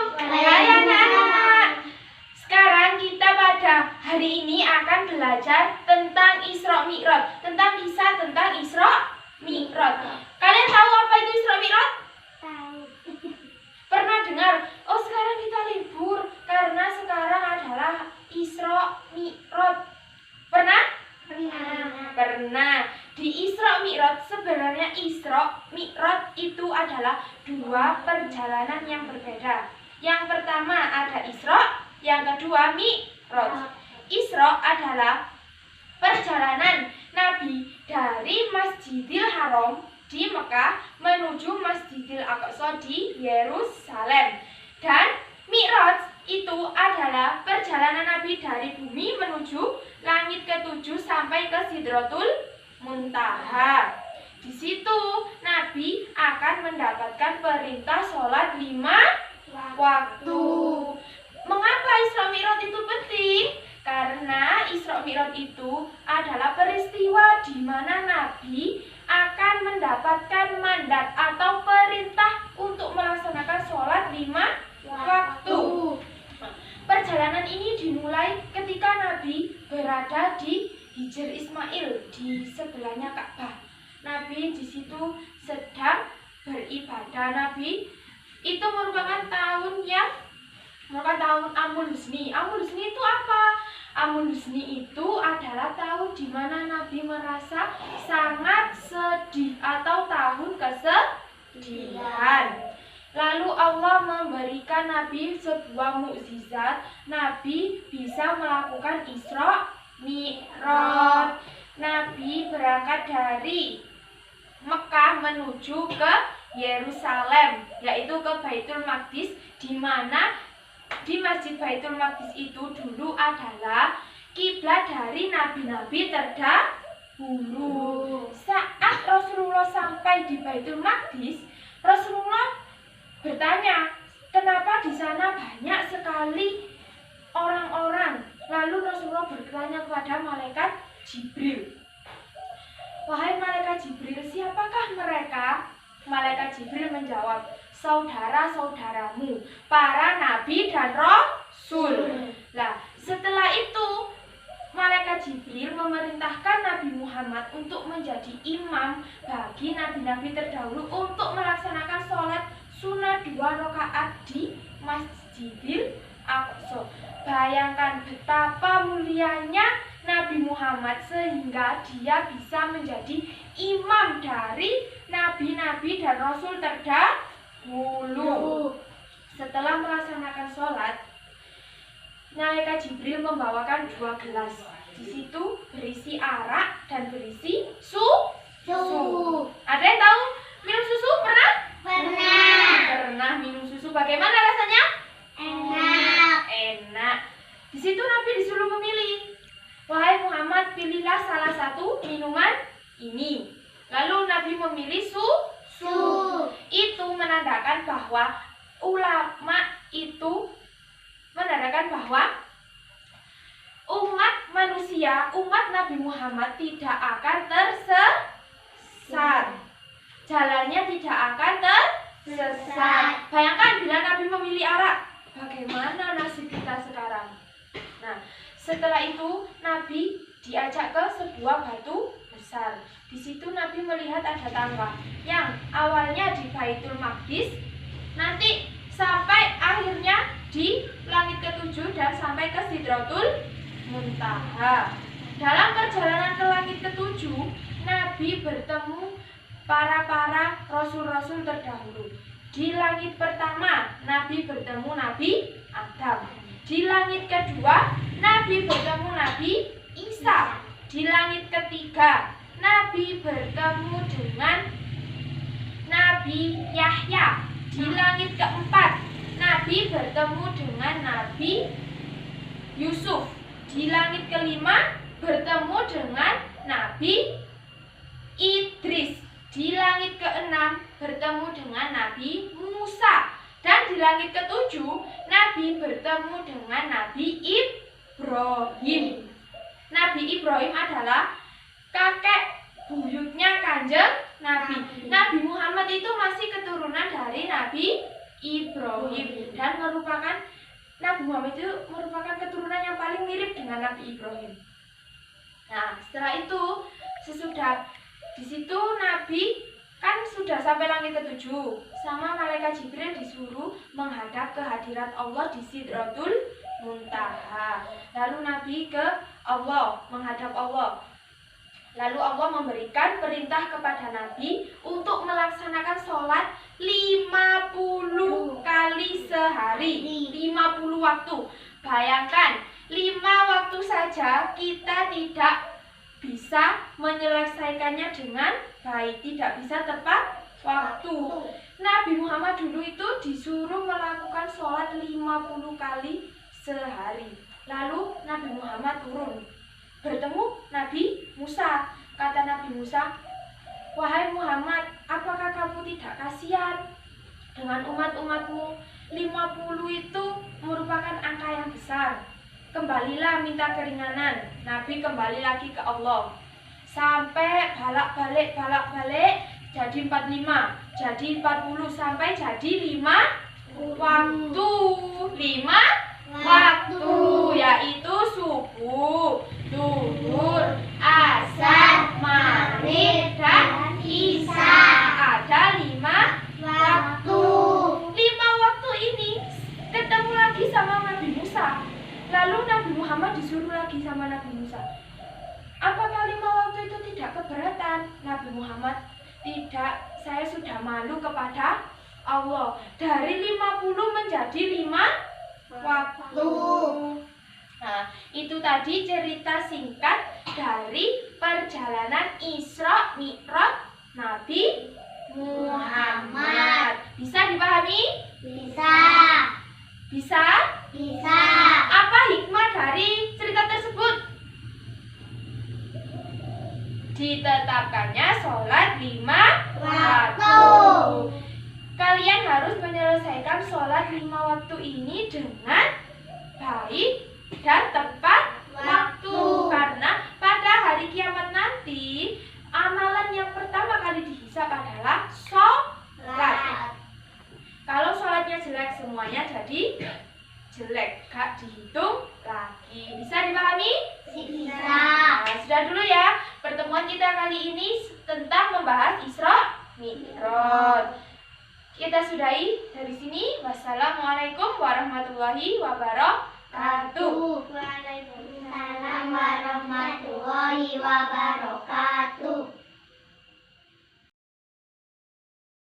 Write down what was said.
Hai anak-anak. Sekarang kita pada hari ini akan belajar tentang Isra Mi'raj, tentang kisah tentang Isra Mi'raj. Kalian tahu apa itu Isra Mi'raj? Tahu. Pernah dengar? Oh, sekarang kita libur karena sekarang adalah Isra Mi'raj. Pernah? Pernah. Di Isra Mi'raj, sebenarnya Isra Mi'raj itu adalah dua perjalanan yang berbeda. Yang pertama ada Isra, yang kedua Mi'raj. Isra adalah perjalanan Nabi dari Masjidil Haram di Mekah menuju Masjidil Aqsa di Yerusalem. Dan Mi'raj itu adalah perjalanan Nabi dari bumi menuju langit ketujuh sampai ke Sidratul Muntaha. Di situ Nabi akan mendapatkan perintah sholat 5 waktu. Mengapa Isra Mi'raj itu penting? Karena Isra Mi'raj itu adalah peristiwa di mana Nabi akan mendapatkan mandat atau perintah untuk melaksanakan sholat 5 waktu. Perjalanan ini dimulai ketika Nabi berada di Hijr Ismail, di sebelahnya Ka'bah. Nabi di situ sedang beribadah. Nabi itu merupakan tahun Amul Husni. Amul Husni itu apa? Amul Husni itu adalah tahun di mana Nabi merasa sangat sedih atau tahun kesedihan. Lalu Allah memberikan Nabi sebuah mukjizat. Nabi bisa melakukan Isra Mi'raj. Nabi berangkat dari Mekah menuju ke Yerusalem, yaitu ke Baitul Maqdis, di mana di Masjid Baitul Maqdis itu dulu adalah kiblat dari nabi-nabi terdahulu. Saat Rasulullah sampai di Baitul Maqdis, Rasulullah bertanya, kenapa di sana banyak sekali orang-orang? Lalu Rasulullah bertanya kepada malaikat Jibril, wahai malaikat Jibril, siapakah mereka? Malaikat Jibril menjawab, saudara-saudaramu, para nabi dan rasul. Nah, setelah itu malaikat Jibril memerintahkan Nabi Muhammad untuk menjadi imam bagi nabi-nabi terdahulu untuk melaksanakan sholat sunnah 2 rakaat di Masjidil Aqsa. Bayangkan betapa mulianya Nabi Muhammad sehingga dia bisa menjadi imam dari nabi-nabi dan rasul terdahulu. Setelah melaksanakan sholat, malaikat Jibril membawakan 2 gelas. Di situ berisi arak dan berisi susu. Ada yang tahu minum susu? Pernah? Pernah minum susu. Bagaimana rasanya? Enak. Di situ Nabi disuruh memilih. Wahai Muhammad, pilihlah salah satu minuman ini. Lalu Nabi memilih susu. Itu menandakan bahwa ulama itu menandakan bahwa umat manusia, umat Nabi Muhammad tidak akan tersesat. Jalannya tidak akan tersesat. Bayangkan bila Nabi memilih arak, bagaimana nasib kita sekarang? Nah, setelah itu Nabi diajak ke sebuah batu besar. Di situ Nabi melihat ada tangga yang awalnya di Baitul Maqdis, nanti sampai akhirnya di langit ketujuh dan sampai ke Sidratul Muntaha. Dalam perjalanan ke langit ketujuh, Nabi bertemu para rasul-rasul terdahulu. Di langit pertama, Nabi bertemu Nabi Adam. Di langit kedua, Nabi bertemu Nabi Isa. Di langit ketiga, Nabi bertemu dengan Nabi Yahya. Di langit keempat, Nabi bertemu dengan Nabi Yusuf. Di langit kelima, bertemu dengan Nabi Idris. Di langit keenam, bertemu dengan Nabi Musa. Dan di langit ketujuh, Nabi bertemu dengan Nabi Ibrahim. Nabi Ibrahim adalah kakek buyutnya Kanjeng Nabi. Nabi Muhammad itu masih keturunan dari Nabi Ibrahim, dan merupakan Nabi Muhammad itu merupakan keturunan yang paling mirip dengan Nabi Ibrahim. Nah, setelah itu sesudah di situ Nabi kan sudah sampai langit ke-7, sama malaikat Jibril disuruh menghadap ke hadirat Allah di Sidratul Muntaha. Lalu Nabi ke Allah, menghadap Allah. Lalu Allah memberikan perintah kepada Nabi untuk melaksanakan sholat 50 kali sehari, 50 waktu. Bayangkan, 5 waktu saja kita tidak bisa menyelesaikannya dengan baik, tidak bisa tepat waktu. Nabi Muhammad dulu itu disuruh melakukan sholat 50 kali sehari. Lalu Nabi Muhammad turun, bertemu Nabi Musa. Kata Nabi Musa, "Wahai Muhammad, apakah kamu tidak kasihan dengan umat-umatmu? 50 itu merupakan angka yang besar. Kembalilah minta keringanan." Nabi kembali lagi ke Allah. Sampai balak-balik jadi 45, jadi 40, sampai jadi 5 waktu. 5 waktu, yaitu subuh, zuhur, asar, maghrib, dan isya. Ada 5 waktu. 5 waktu ini ketemu lagi sama Nabi Musa. Lalu Nabi Muhammad disuruh lagi sama Nabi Musa. Apakah 5 waktu itu tidak keberatan? Nabi Muhammad, tidak, saya sudah malu kepada Allah. Dari 50 menjadi 5 waktu. Nah, itu tadi cerita singkat dari perjalanan Isra Mi'raj Nabi Muhammad. Bisa dipahami? Bisa. Bisa? Bisa. Apa hikmah dari cerita tersebut? Ditetapkannya sholat 5 waktu. Kalian harus menyelesaikan sholat 5 waktu ini dengan baik dan tepat waktu. Karena pada hari kiamat nanti, amalan yang pertama kali dihisab adalah sholat. Kalau sholatnya jelek, semuanya jadi jelek, gak dihitung lagi. Bisa dipahami? Bisa. Nah, sudah dulu ya pertemuan kita kali ini tentang membahas Isra Mi'raj. Kita sudahi dari sini. Wassalamualaikum warahmatullahi wabarakatuh. Waalaikumsalam warahmatullahi wabarakatuh.